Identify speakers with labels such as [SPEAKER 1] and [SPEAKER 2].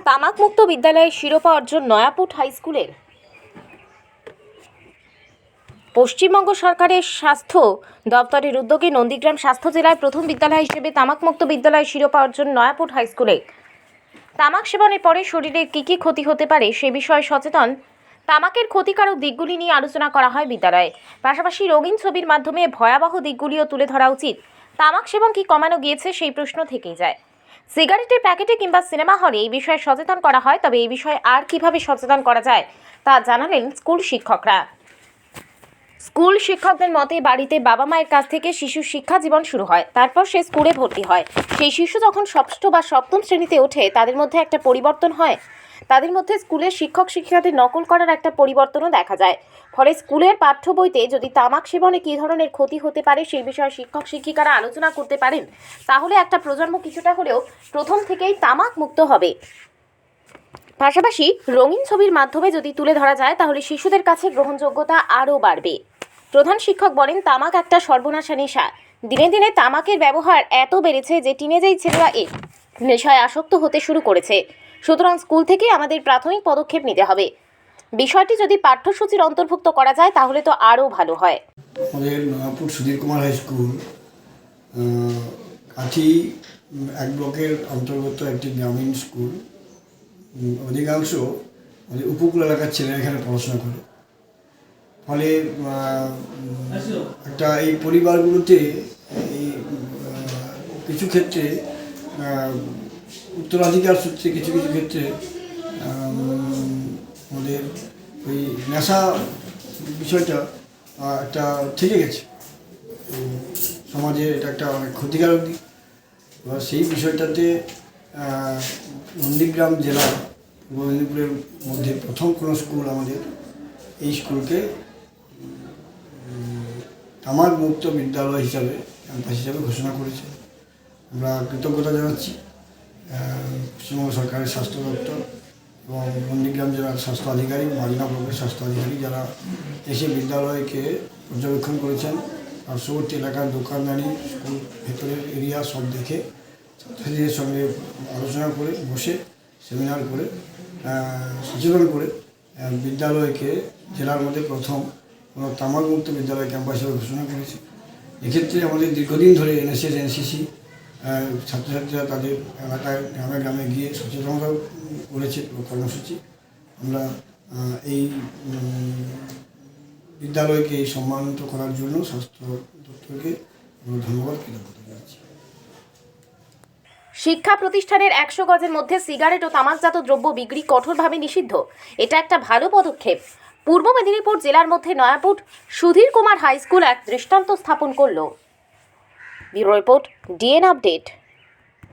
[SPEAKER 1] তামাকমুক্ত বিদ্যালয়ে শিরোপা অর্জন নয়াপুট হাই স্কুলের। পশ্চিমবঙ্গ সরকারের স্বাস্থ্য দপ্তরের উদ্যোগে নন্দীগ্রাম স্বাস্থ্য জেলায় প্রথম বিদ্যালয় হিসেবে তামাকমুক্ত বিদ্যালয়ে শিরোপা অর্জন নয়াপুট হাই স্কুলে। তামাক সেবনের পরে শরীরের কী ক্ষতি হতে পারে সে বিষয়ে সচেতন, তামাকের ক্ষতিকারক দিকগুলি নিয়ে আলোচনা করা হয় বিদ্যালয়ে। পাশাপাশি রঙিন ছবির মাধ্যমে ভয়াবহ দিকগুলিও তুলে ধরা উচিত। তামাক সেবন কি কমানো গিয়েছে সেই প্রশ্ন থেকেই যায়। সিগারেটের প্যাকেটে কিংবা সিনেমা হলে এই বিষয়ে সচেতন করা হয়, তবে এই বিষয়ে আর কিভাবে সচেতন করা যায় তা জানালেন স্কুল শিক্ষকরা। স্কুল শিক্ষকদের মতে বাড়িতে বাবা মায়ের কাছ থেকে শিশুর শিক্ষা জীবন শুরু হয়, তারপর সে স্কুলে ভর্তি হয়। সেই শিশু যখন ষষ্ঠ বা সপ্তম শ্রেণীতে ওঠে তাদের মধ্যে একটা পরিবর্তন হয়। তাদের মধ্যে স্কুলের শিক্ষক শিক্ষিকাদের নকল করার একটা পরিবর্তনও দেখা যায়। ফলে স্কুলের পাঠ্য বইতে যদি তামাক সেবনে কী ধরনের ক্ষতি হতে পারে সেই বিষয়ে শিক্ষক শিক্ষিকারা আলোচনা করতে পারেন, তাহলে একটা প্রজন্ম কিছুটা হলেও প্রথম থেকেই তামাক মুক্ত হবে। পাশাপাশি রঙিন ছবির মাধ্যমে যদি তুলে ধরা যায় তাহলে শিশুদের কাছে গ্রহণযোগ্যতা আরও বাড়বে। প্রধান শিক্ষক বলেন, তামাক একটা সর্বনাশা নেশা। দিনে দিনে তামাকের ব্যবহার এত বেড়েছে যে টিনেজেই ছেলেরা এই নেশায় আসক্ত হতে শুরু করেছে। সুতরাং স্কুল থেকে আমাদের প্রাথমিক পদক্ষেপ নিতে হবে। বিষয়টি যদি পাঠ্যসূচির অন্তর্ভুক্ত করা যায় তাহলে তো আরও ভালো হয়।
[SPEAKER 2] আমাদের নয়াপুর সুধীর কুমার হাই স্কুল কাঠি এক ব্লকের অন্তর্গত একটি গ্রামীণ স্কুল। অধিকাংশ আমাদের উপকূল এলাকার ছেলেরা এখানে পড়াশোনা করে। ফলে একটা এই পরিবারগুলোতে এই কিছু ক্ষেত্রে উত্তরাধিকার সূত্রে কিছু কিছু ক্ষেত্রে আমাদের ওই নেশা বিষয়টা একটা থেকে গেছে। সমাজে এটা একটা অনেক ক্ষতিকারক দিক। এবার সেই বিষয়টাতে নন্দীগ্রাম জেলা পূর্ব মেদিনীপুরের মধ্যে প্রথম কোনো স্কুল আমাদের এই স্কুলকে তামাক মুক্ত বিদ্যালয় হিসাবে ক্যাম্পাস হিসাবে ঘোষণা করেছে। আমরা কৃতজ্ঞতা জানাচ্ছি পশ্চিমবঙ্গ সরকারের স্বাস্থ্য দপ্তর এবং নন্দীগ্রাম জেলার স্বাস্থ্য আধিকারিক, মালিনা ব্লকের স্বাস্থ্য আধিকারিক যারা এসে বিদ্যালয়কে পর্যবেক্ষণ করেছেন। পার্শ্ববর্তী এলাকার দোকানদানি, স্কুল ভেতরের এরিয়া সব দেখে ছাত্রছাত্রীদের সঙ্গে আলোচনা করে বসে সেমিনার করে সচেতন করে বিদ্যালয়কে জেলার মধ্যে প্রথম কোনো তামাকমুক্ত বিদ্যালয় ক্যাম্পাস হিসেবে ঘোষণা করেছে। এক্ষেত্রে আমাদের দীর্ঘদিন ধরে এনএসএস এনসিসি ছাত্রছাত্রীরা তাদের এলাকায় গ্রামে গ্রামে গিয়ে সচেতনতা করেছে কর্মসূচি। আমরা এই বিদ্যালয়কে এই সম্মানিত করার জন্য স্বাস্থ্য দপ্তরকে ধন্যবাদ কৃতজ্ঞতা জানাচ্ছি।
[SPEAKER 1] শিক্ষা প্রতিষ্ঠানের 100 গজের মধ্যে সিগারেট ও তামাকজাত দ্রব্য বিক্রি কঠোরভাবে নিষিদ্ধ। এটা একটা ভালো পদক্ষেপ। পূর্ব মেদিনীপুর জেলার মধ্যে নয়াপুট সুধীর কুমার হাই স্কুল এক দৃষ্টান্ত স্থাপন করল। Bureau report, DN update.